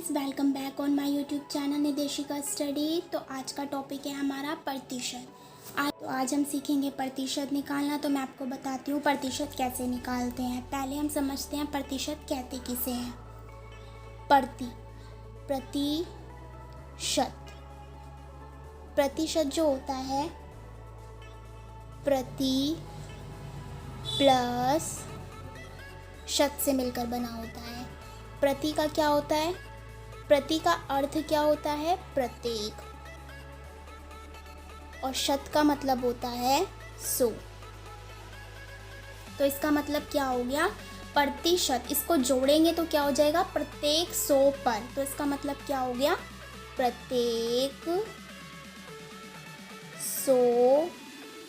Friends, welcome back on my YouTube channel Nideshika study. तो आज का टॉपिक है हमारा प्रतिशत। आज हम सीखेंगे प्रतिशत निकालना। तो मैं आपको बताती हूँ प्रतिशत कैसे निकालते हैं। पहले हम समझते हैं प्रतिशत कहते किसे हैं। प्रतिशत जो होता है प्रति प्लस शत से मिलकर बना होता है। प्रति का क्या होता है? प्रति का अर्थ क्या होता है? प्रत्येक। और शत का मतलब होता है 100। तो इसका मतलब क्या हो गया? प्रतिशत। इसको जोड़ेंगे तो क्या हो जाएगा? प्रत्येक 100 पर। तो इसका मतलब क्या हो गया? प्रत्येक 100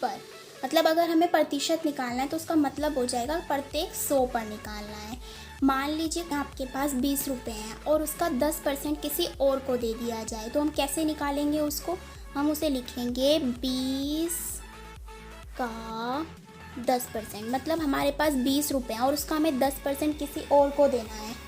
पर। मतलब अगर हमें प्रतिशत निकालना है तो उसका मतलब हो जाएगा प्रत्येक 100 पर निकालना है। मान लीजिए आपके पास 20 रुपये हैं और उसका 10% किसी और को दे दिया जाए, तो हम कैसे निकालेंगे उसको? हम उसे लिखेंगे 20 का 10%। मतलब हमारे पास 20 रुपये हैं और उसका हमें 10% किसी और को देना है।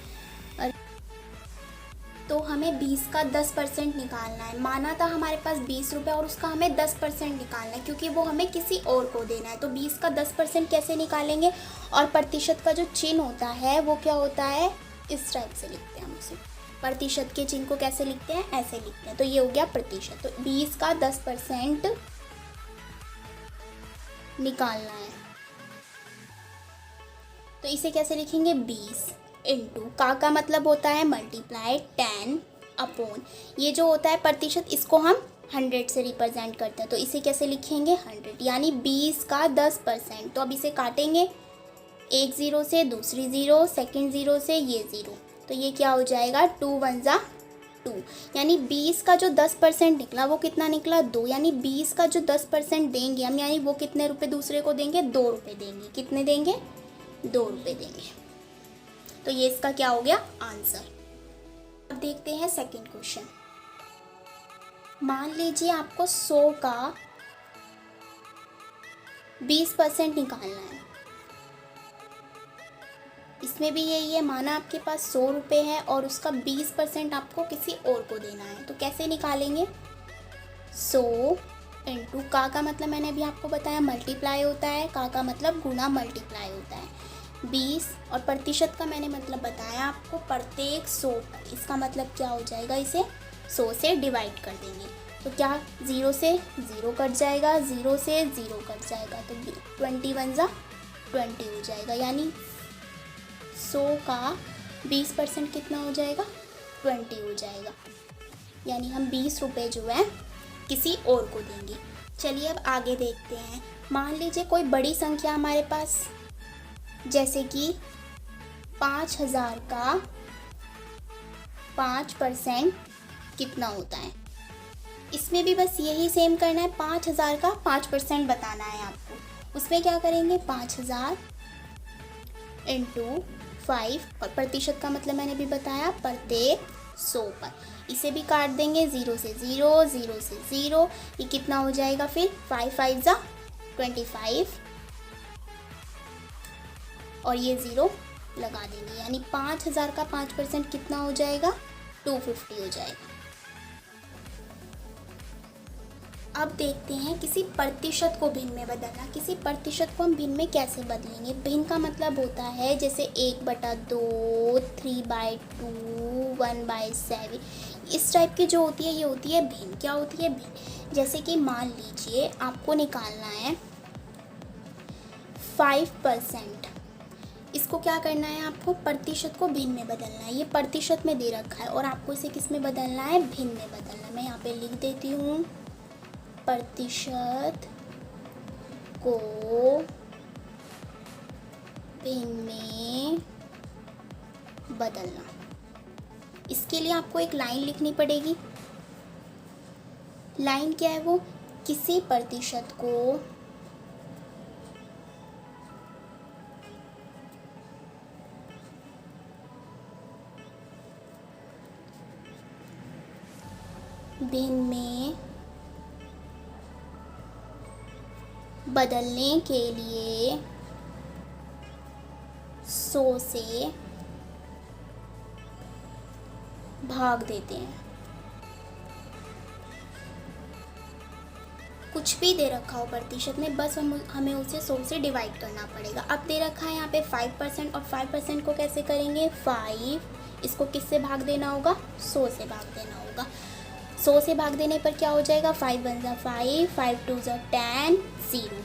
तो हमें 20 का 10% निकालना है। माना था हमारे पास 20 रुपये और उसका हमें 10% निकालना है, क्योंकि वो हमें किसी और को देना है। तो 20 का 10% कैसे निकालेंगे? और प्रतिशत का जो चिन्ह होता है वो क्या होता है? इस टाइप से लिखते हैं हम उसे। प्रतिशत के चिन्ह को कैसे लिखते हैं? ऐसे लिखते हैं। तो ये हो गया प्रतिशत। तो 20 का 10% निकालना है। तो इसे कैसे लिखेंगे? 20 इंटू का मतलब होता है मल्टीप्लाई 10 अपॉन ये जो होता है प्रतिशत, इसको हम 100 से रिप्रेजेंट करते हैं। तो इसे कैसे लिखेंगे? 100, यानी 20 का 10%। तो अब इसे काटेंगे, एक ज़ीरो से दूसरी ज़ीरो, सेकंड ज़ीरो से ये ज़ीरो, तो ये क्या हो जाएगा? 2 1 जा 2। यानी 20 का जो 10% निकला वो कितना निकला? 2। यानी 20 का जो 10% देंगे हम, यानी वो कितने रुपए दूसरे को देंगे? 2 रुपये देंगे। कितने देंगे? 2 रुपये देंगे। तो ये इसका क्या हो गया? आंसर। अब देखते हैं सेकंड क्वेश्चन। मान लीजिए आपको 100 का 20% निकालना है। इसमें भी यही है, माना आपके पास 100 रुपये है और उसका 20% आपको किसी और को देना है। तो कैसे निकालेंगे? 100 इंटू का मतलब मैंने अभी आपको बताया मल्टीप्लाई होता है, का मतलब गुणा मल्टीप्लाई होता है 20, और प्रतिशत का मैंने मतलब बताया आपको प्रत्येक 100 पर। इसका मतलब क्या हो जाएगा? इसे 100 से डिवाइड कर देंगे तो क्या 0 से 0 कट जाएगा, 0 से 0 कट जाएगा, तो 21 जा 20 हो जाएगा। यानी 100 का 20% कितना हो जाएगा? 20 हो जाएगा। यानी हम 20 रुपये जो है किसी और को देंगे। चलिए अब आगे देखते हैं। मान लीजिए कोई बड़ी संख्या हमारे पास, जैसे कि 5000 का 5% कितना होता है। इसमें भी बस यही सेम करना है। 5000 का 5% बताना है आपको। उसमें क्या करेंगे? 5000 इंटू 5, और प्रतिशत का मतलब मैंने भी बताया प्रत्येक 100 पर। इसे भी काट देंगे, 0 से 0, 0 से 0, ये कितना हो जाएगा फिर? 5 5 जा 25, और ये 0 लगा देंगे। यानी 5000 का 5% कितना हो जाएगा? 250 हो जाएगा। अब देखते हैं किसी प्रतिशत को भिन्न में बदलना। किसी प्रतिशत को हम भिन्न में कैसे बदलेंगे? भिन्न का मतलब होता है जैसे 1/2, 3/2, 1/7, इस टाइप की जो होती है ये होती है भिन्न। क्या होती है? भिन्न। जैसे कि मान लीजिए आपको निकालना है 5%। इसको क्या करना है? आपको प्रतिशत को भिन्न में बदलना है। ये प्रतिशत में दे रखा है और आपको इसे किस में बदलना है? भिन्न में बदलना है। मैं यहाँ पे लिख देती हूँ, प्रतिशत को भिन्न में बदलना। इसके लिए आपको एक लाइन लिखनी पड़ेगी। लाइन क्या है वो? किसी प्रतिशत को भिन्न में बदलने के लिए 100 से भाग देते हैं। कुछ भी दे रखा हो प्रतिशत में, बस हमें उसे 100 से डिवाइड करना पड़ेगा। अब दे रखा है यहाँ पे 5%, और 5% को कैसे करेंगे, 5, इसको किससे भाग देना होगा, 100 से भाग देना होगा। 100 से भाग देने पर क्या हो जाएगा, 5 1 ज़ा 5, 5 2 ज़ा 10, 0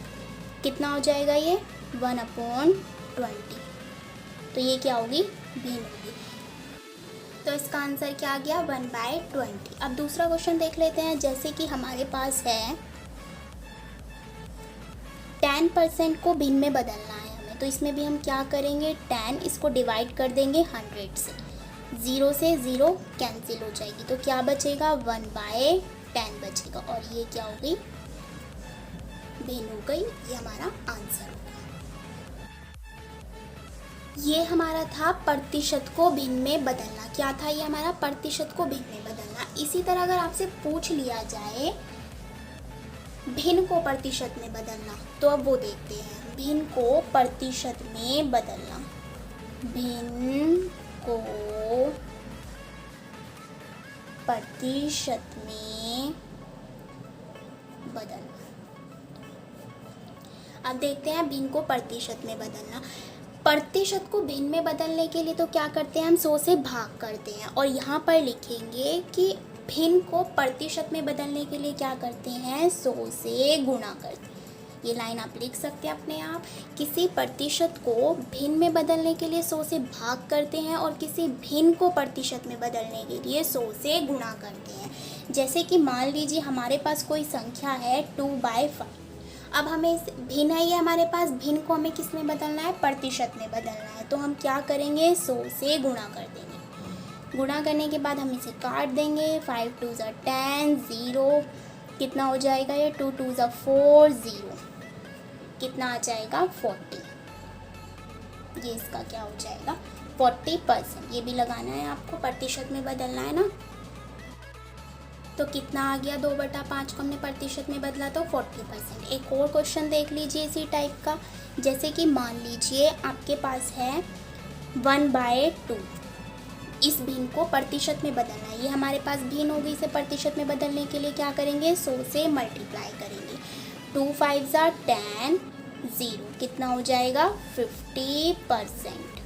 कितना हो जाएगा ये 1/20। तो ये क्या होगी, भिन्न होगी। तो इसका आंसर क्या आ गया, 1/20। अब दूसरा क्वेश्चन देख लेते हैं। जैसे कि हमारे पास है 10% को भिन्न में बदलना है हमें, तो इसमें भी हम क्या करेंगे, 10 इसको डिवाइड कर देंगे 100 से, 0 से 0 कैंसिल हो जाएगी, तो क्या बचेगा, 1/10 बचेगा, और ये क्या हो गई, भिन्न हो गई। ये हमारा आंसर होगा। ये हमारा था प्रतिशत को भिन्न में बदलना। क्या था ये हमारा, प्रतिशत को भिन्न में बदलना। इसी तरह अगर आपसे पूछ लिया जाए भिन्न को प्रतिशत में बदलना, तो अब वो देखते हैं। भिन्न को प्रतिशत में बदलना, भिन्न को प्रतिशत में बदलना। अब देखते हैं भिन्न को प्रतिशत में बदलना। प्रतिशत को भिन्न में बदलने के लिए तो क्या करते हैं, हम 100 से भाग करते हैं, और यहाँ पर लिखेंगे कि भिन्न को प्रतिशत में बदलने के लिए क्या करते हैं, 100 से गुणा करते हैं। ये लाइन आप लिख सकते हैं अपने आप। किसी प्रतिशत को भिन्न में बदलने के लिए 100 से भाग करते हैं, और किसी भिन्न को प्रतिशत में बदलने के लिए 100 से गुणा करते हैं। जैसे कि मान लीजिए हमारे पास कोई संख्या है 2/5। अब हमें भिन्न है ये हमारे पास, भिन्न को हमें किस में बदलना है, प्रतिशत में बदलना है, तो हम क्या करेंगे, 100 से गुणा कर देंगे। गुणा करने के बाद हम इसे काट देंगे, 5 2 ज़ा 10, 0 कितना हो जाएगा, ये 2 2 ज़ा 4, 0 कितना आ जाएगा, 40। ये इसका क्या हो जाएगा, 40%। ये भी लगाना है आपको, प्रतिशत में बदलना है ना। तो कितना आ गया, 2/5 को हमने प्रतिशत में बदला तो 40%। एक और क्वेश्चन देख लीजिए इसी टाइप का। जैसे कि मान लीजिए आपके पास है 1/2। इस भिन्न को प्रतिशत में बदलना है। ये हमारे पास भिन्न हो गई, इसे प्रतिशत में बदलने के लिए क्या करेंगे, 100 से मल्टीप्लाई करेंगे। 2 5 ज़ा 10, 0 कितना हो जाएगा, 50%।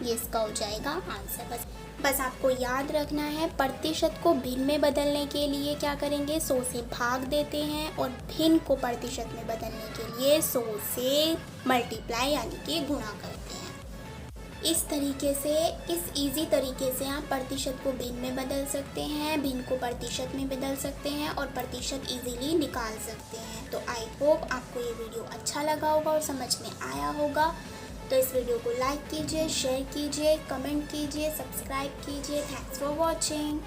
ये इसका हो जाएगा आंसर। बस आपको याद रखना है, प्रतिशत को भिन्न में बदलने के लिए क्या करेंगे, 100 से भाग देते हैं, और भिन्न को प्रतिशत में बदलने के लिए 100 से मल्टीप्लाई यानी कि गुणा करते हैं। इस तरीके से, इस इजी तरीके से आप प्रतिशत को भिन्न में बदल सकते हैं, भिन्न को प्रतिशत में बदल सकते हैं, और प्रतिशत इजीली निकाल सकते हैं। तो आई होप आपको ये वीडियो अच्छा लगा होगा और समझ में आया होगा। तो इस वीडियो को लाइक कीजिए, शेयर कीजिए, कमेंट कीजिए, सब्सक्राइब कीजिए। Thanks for watching.